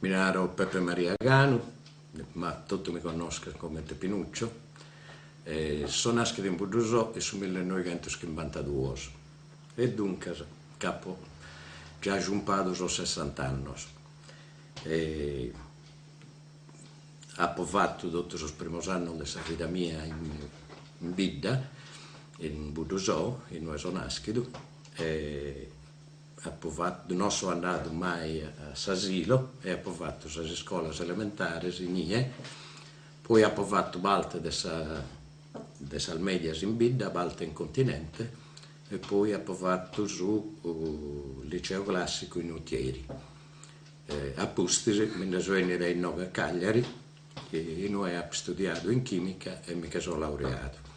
Mi chiamo Peppe Maria Ganu, ma tutti mi conoscono come Pinuccio. Sono nato in Budusò e sul 1952 e dunque capo già giumpato ho 60 anni. Ho fatto tutti i primi anni della vita mia in Bidda, in Budusò, in cui sono nato. Non sono andato mai all'asilo e ho fatto le scuole elementari in poi ho fatto parte delle medie in Bidda, parte in continente e poi ho fatto su liceo classico in Utieri. A Pustisi, mi sono venuto a Cagliari e noi ho studiato in chimica e mi sono laureato.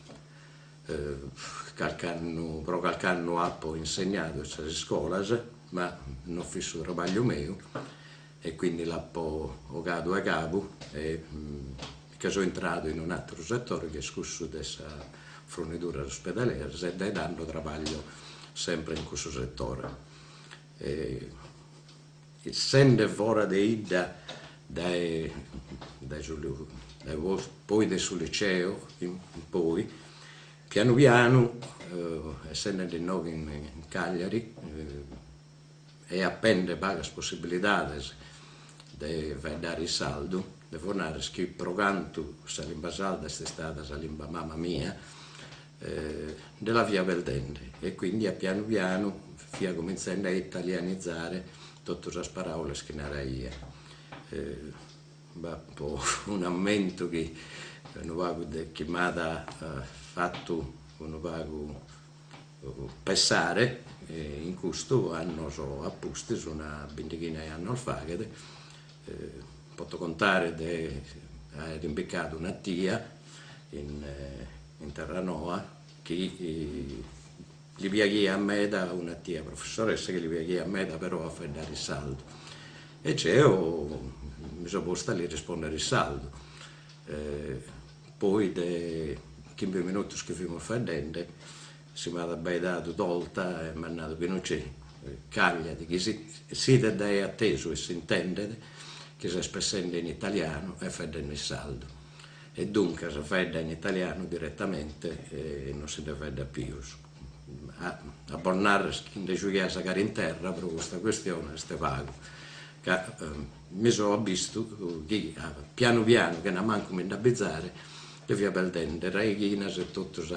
Qualche anno ho insegnato nelle scuole, ma non ho fatto il lavoro mio e quindi l'ho giocato a capo e sono entrato in un altro settore che è quello della fornitura ospedaliera e dando lavoro sempre in questo settore. Essendo fuori poi del liceo in poi, piano piano, essendo di nuovo in Cagliari, e appena paga possibilità di dare il saldo, di fare che pro canto la lingua salda è stata la lingua mamma mia, della via Veldente. E quindi piano piano via cominciando a italianizzare tutte le parole che non era io. Un aumento che mi ha fatto un vago pensare in questo anno sono apposti su una bindichina di anno alfagade. Posso contare di aver impiccato una tia in Terranova che gli piaceva a me da una tia professoressa che gli piaceva a me da però a fare dare il saldo e mi sono posta lì a rispondere il saldo. Poi 15 minuti che fino a fare si mi ha dato tolta e mi ha detto che non c'è, cagliati, che siete dai atteso e si intende che si espressendo in italiano e fai il saldo. E dunque se fai in italiano direttamente non si deve fare più. A Bornare che giocare a giocare in terra per questa questione è vago. Mi sono visto che piano piano, che non manco mi abbizzare, le via Veldente, Reghina e tutto su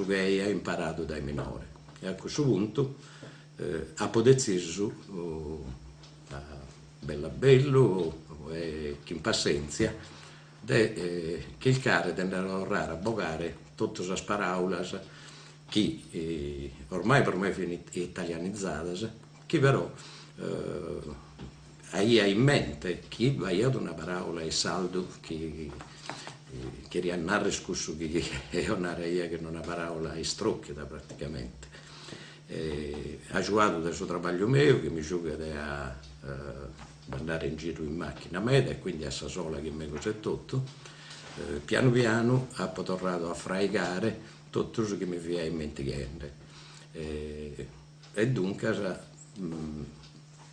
che ho imparato dai minori. E a questo punto ho deciso, bello e che in pazienza, che il care di andare a lavorare a bogare tutte le parole che ormai per me sono italianizzate, che però hai in mente che vai ad una parola e saldo che riannare scusso che è una rea che non è una parola è strocchita praticamente. Ha giocato del suo lavoro mio che mi gioca da andare in giro in macchina meda e quindi a sola che mi cos'è tutto. Piano piano ha tornato a fraigare tutto ciò che mi via in mente e dunque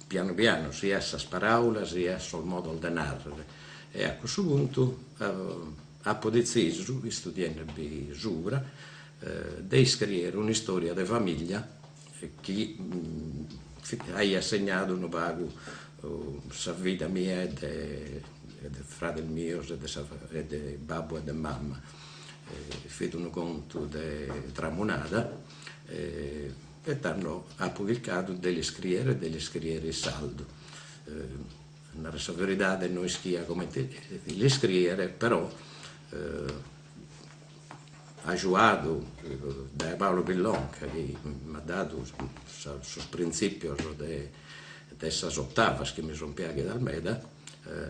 piano piano sia a parole sia sul modo di narrare e a questo punto ho deciso, studiando sopra, di scrivere una storia di famiglia che hai assegnato un pago la vita mia e del fratello mio e del babbo e della mamma. Ho fatto un conto di tramonata e ho pubblicato delle scriere il saldo. La verità è noi schia come le scriere, però ha giocato da Paolo Pillon che mi ha dato sul principio delle ottave che mi sono piaciute dal Meda,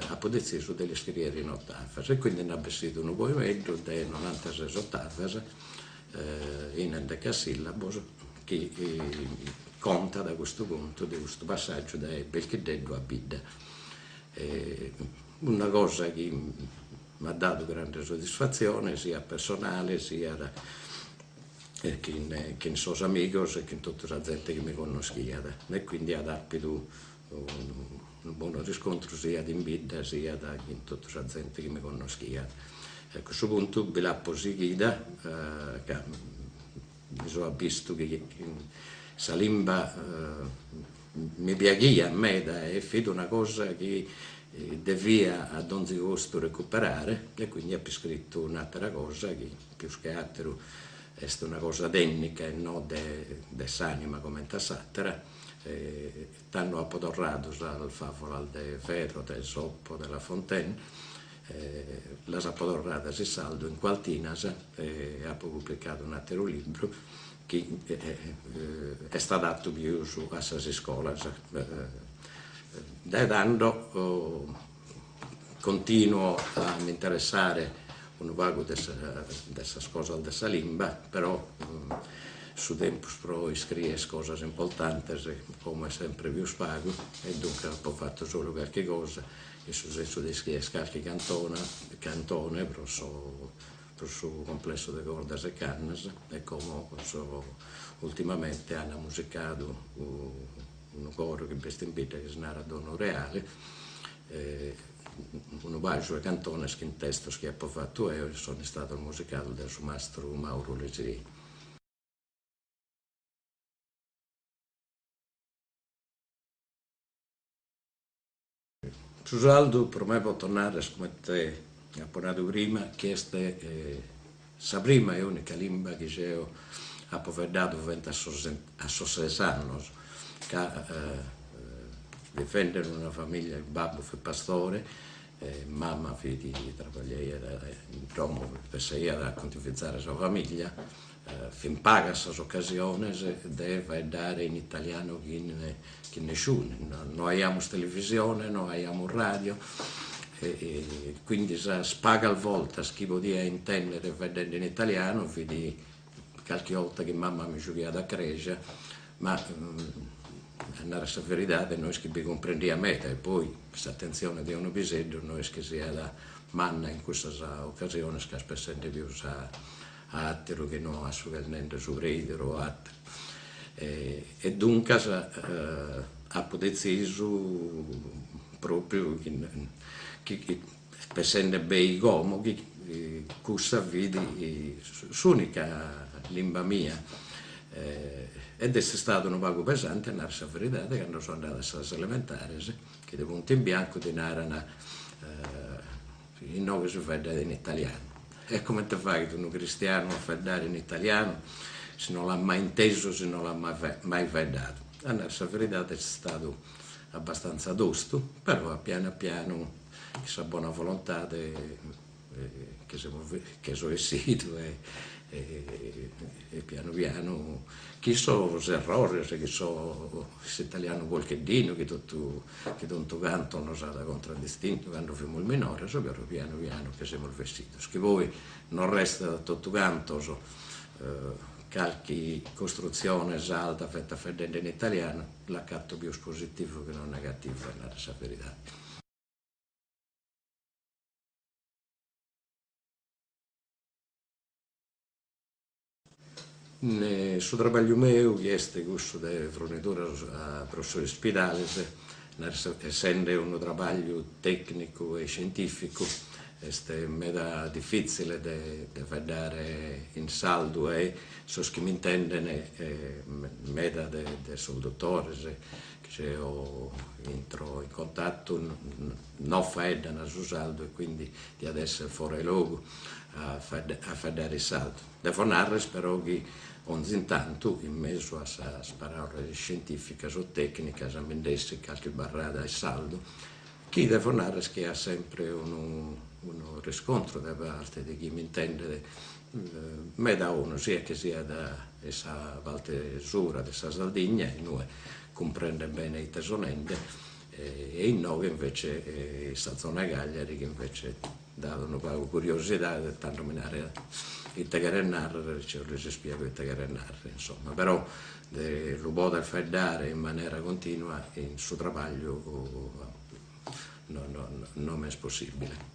ha deciso di scrivere in ottave e quindi ne ha vestito un movimento di 96 ottave in endecasillabo che conta da questo punto di questo passaggio da Belchideddo a Bidda. Una cosa che mi ha dato grande soddisfazione sia personale sia che in suoi amici e che in tutta la gente che mi conosceva e quindi ha dato un buon riscontro sia di Imbidda sia da tutta la gente che mi conosceva. A questo punto vi la seguita, che mi sono visto che Salimba mi piaceva a me e vedo una cosa che devia ad ogni costo recuperare e quindi ho scritto un'altra cosa che più che altro è una cosa dennica e non dell'anima come tassatera. T'hanno apodorrato al favolo del ferro, del soppo, della fontaine, las apodorradas e saldo in qualtinas ha pubblicato un altro libro che è stato dato più su queste scuole. Da tanto continuo a interessare un vago di queste cose della lingua, però su tempo pro scrivere cose importanti come sempre più spago e dunque ho fatto solo qualche cosa e su senso di scrivere qualche cantone per il suo complesso di corde e canne e come ultimamente hanno musicato un coro che in vita che si narra Dono Reale, un bacio e cantone che in testo che ho fatto e sono stato musicato del suo maestro Mauro Leggeri. Susaldo per me può tornare come te ha parlato prima, che è la prima e unica lingua che io ho povedato a 6 anni, che difendere una famiglia, il babbo fu pastore, mamma fu di lavorare in Roma per sei a contivizzare la sua famiglia, fin paga queste occasioni deve dare in italiano che nessuno, non abbiamo televisione, non abbiamo radio, e quindi si paga al volta chi podia intendere vedendo in italiano, vedi qualche volta che mamma mi giocava da crescere, ma andare a verità noi che vi comprendi a meta e poi questa attenzione di un episodio noi che sia la manna in questa occasione che spesso più a altro che non assolutamente su redere o altro e dunque ha deciso proprio che essendo bei gomo che questa vidi l'unica lingua mia ed è stato un poco pesante andare a verità che quando sono andato alle elementari che di punto in bianco ti narrano in nove si fa in italiano e come ti fai tu un cristiano a fare in italiano se non l'ha mai inteso, se non l'ha mai vedato andare a verità è stato abbastanza tosto però piano piano questa buona volontà che sono esito e piano piano chi sono gli errori, chi sono l'italiano qualchedino che tanto canto non sa da contraddistinto quando fumo il minore, so però piano piano che siamo il vestito. Che voi non resta da tutto canto, qualche costruzione salda fatta fedele in italiano, l'accatto più positivo che non negativo, è la verità. Il suo lavoro mio è questo di fornitore a professori ospedali, essendo un lavoro tecnico e scientifico, è molto difficile da fare in saldo e so che mi intendono molto dei soldati che entro in contatto non fanno su saldo e quindi di adesso fuori luogo a fare il saldo. Devo narrare però che ogni tanto in mezzo a parole scientifiche o tecniche amendesse qualche barrata e saldo chi devo narrare che ha sempre un riscontro da parte di chi mi intende me da uno sia che sia da essa Valte Sura, da essa Sardegna e noi comprende bene i tesonende e in noi invece questa zona Cagliari che invece davano poco curiosità tanto minare il Tagarennar, ci spiego il Tagarennar, insomma, però lo può fare in maniera continua in suo lavoro non è possibile.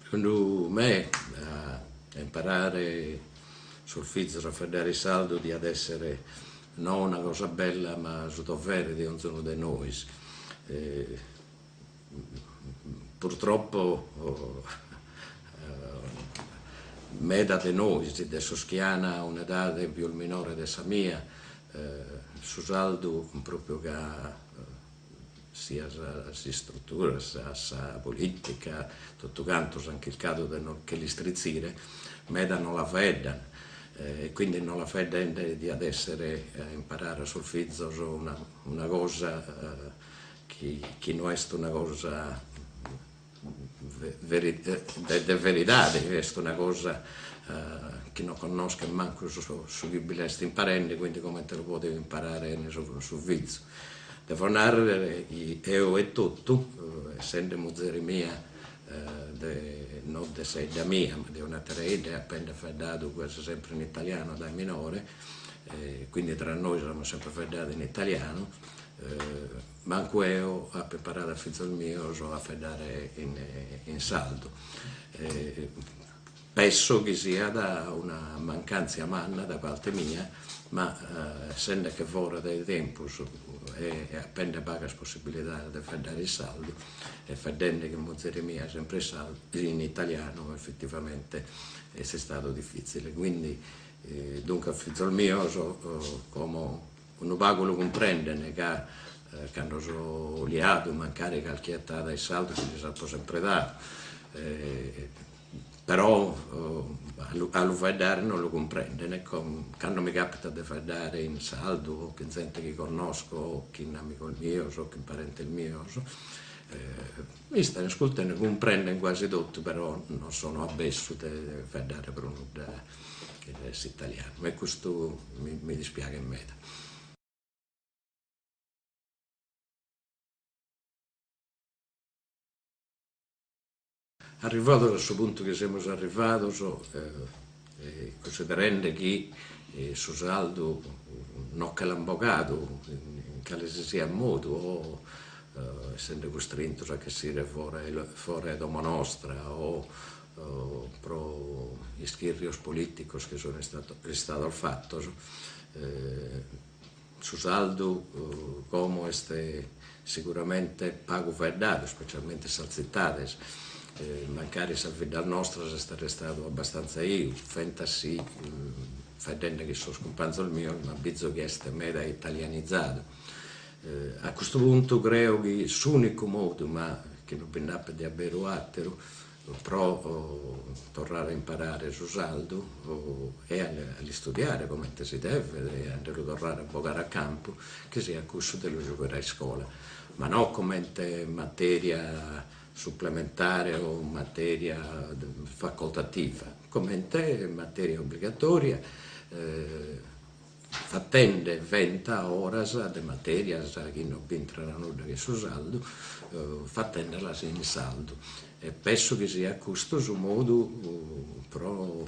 Secondo me a imparare sul Fizzo a fare saldo di ad essere non una cosa bella, ma vero di ognuno di noi. Purtroppo meda di noi, di Soschiana, un'età più minore della mia, su saldo proprio che sia la struttura, la politica, tutto quanto, anche il caso che li strizzire, meda non la vedono. E quindi non la fede di ad essere imparare sul Fizzo una cosa che non è una cosa de verità, è una cosa che non conosco manco su chi bilesti imparando, quindi come te lo potevi imparare sul Fizzo. Devo narrare io e tutto, essendo muzzeri mia, non di sede mia, ma di una trade appena fatto questo sempre in italiano da minore, quindi tra noi siamo sempre fatti in italiano, manco io ho preparato a figlio mio, so a fare in saldo. Penso che sia da una mancanza manna da parte mia, ma essendo che fuori dai tempi e appena paga la possibilità di fare il saldo e facendo che Mozzeri mia sempre saldo in italiano effettivamente è stato difficile, quindi dunque a figlio mio come un pago lo comprende che quando sono liato mancare qualche età dai saldo che gli sapevo sempre dato, però a lo fare dare non lo comprende, quando mi capita di fare dare in saldo o che gente che conosco o che un amico mio o che un parente mio mi stanno ascoltando, comprendono quasi tutto, però non sono avvezzo di fare dare per uno italiano e questo mi dispiace in me. Arrivato a questo punto che siamo arrivati, considerando che su saldo non che l'ambocato, in che si sia modo, o essendo costretto a che sia fuori da nostra, o pro gli schirri politici che sono stato fatto, su saldo come sicuramente pago verdade, specialmente salsittate. Magari se dal nostro è stato abbastanza io, fantasy, facendo che sono scomparso il mio, ma bizzo che è meda italianizzato. A questo punto credo che l'unico modo, ma che non binda di avere altro, però tornare a imparare su saldo e a studiare come si deve, e a tornare a giocare a campo, che sia a corso dello giocare a scuola, ma non come materia supplementare o materia facoltativa, come materia obbligatoria, fattende 20 ore di materia che non entrano che su saldo, fattendola in saldo. E penso che sia questo il modo però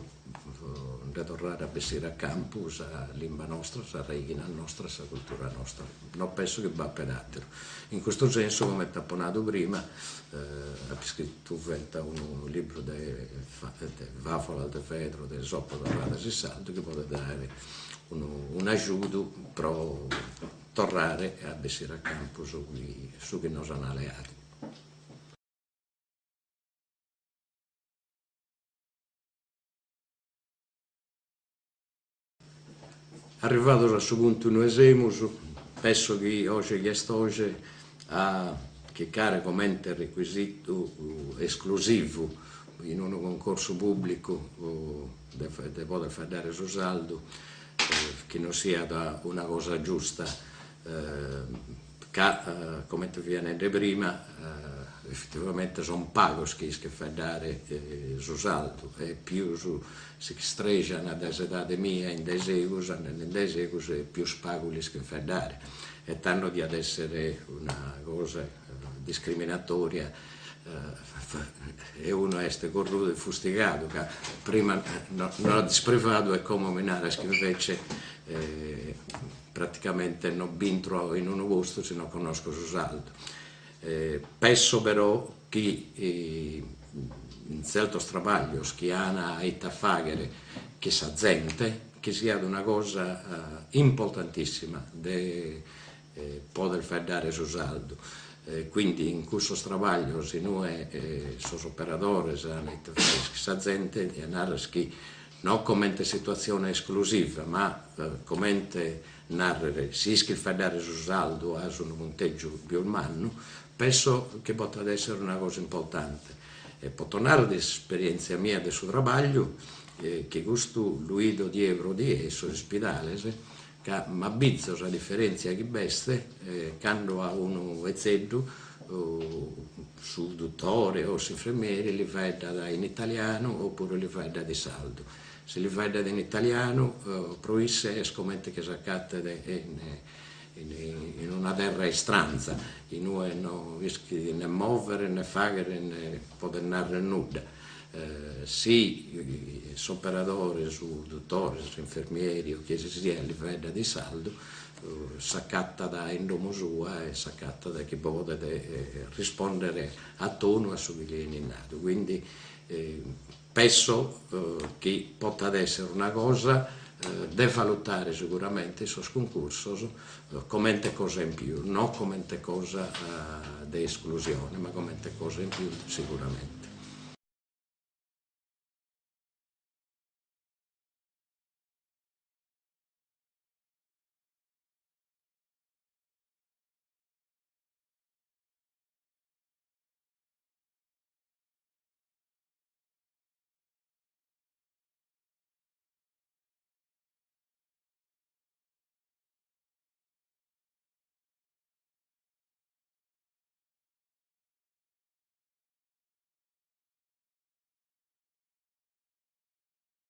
di tornare a vestire a campus, a lingua nostra, a regina nostra, a cultura nostra. Non penso che va per altro. In questo senso, come tapponato prima, ha scritto un libro di Vafola de Fedro, di Zoppo da Rada Saldo, che può dare un aiuto per tornare a vestire a campus su che non sono alleati. Arrivato a questo punto noi siamo, penso che oggi quest'oggi ha che care come requisito esclusivo in un concorso pubblico di poter fare dare su saldo che non sia una cosa giusta, come viene prima, effettivamente sono pagos che fa dare su saldo e più si streggiano da età mia in desegus e più spaguli che fa dare e tanto di ad essere una cosa discriminatoria e uno è corruto e fustigato che prima non ha disprevato e come minare che invece praticamente non vintro in un posto se non conosco su saldo. Penso però che in certi travagli che hanno a fare che sa gente, che sia una cosa importantissima di poter far dare su saldo. Quindi in questo lavoro se noi sono operatori, sa gente di andare che non come situazione esclusiva, ma come narrare, se si fa dare su saldo a un punteggio più umano, penso che possa essere una cosa importante. E può tornare l'esperienza mia del suo lavoro, che questo Luido di Evro di esso, ospedale, che mi abbizzo a differenza che beste, quando a uno vezzetto, sul dottore o su infermieri, li fai da in italiano oppure li fai da di saldo. Se li fai da in italiano, proisse è scommente che si accatta in una terra estranza, in cui non rischi né muovere né fare né poter narrare nulla. Sì, su operatori, su dottori, su infermieri o chi sia a livello di saldo, s'accatta da indomo sua e s'accatta da chi può rispondere a tono a somigliare innato. Quindi penso che possa essere una cosa da valutare sicuramente sul concorso come cosa in più, non come cosa di esclusione, ma come cosa in più sicuramente.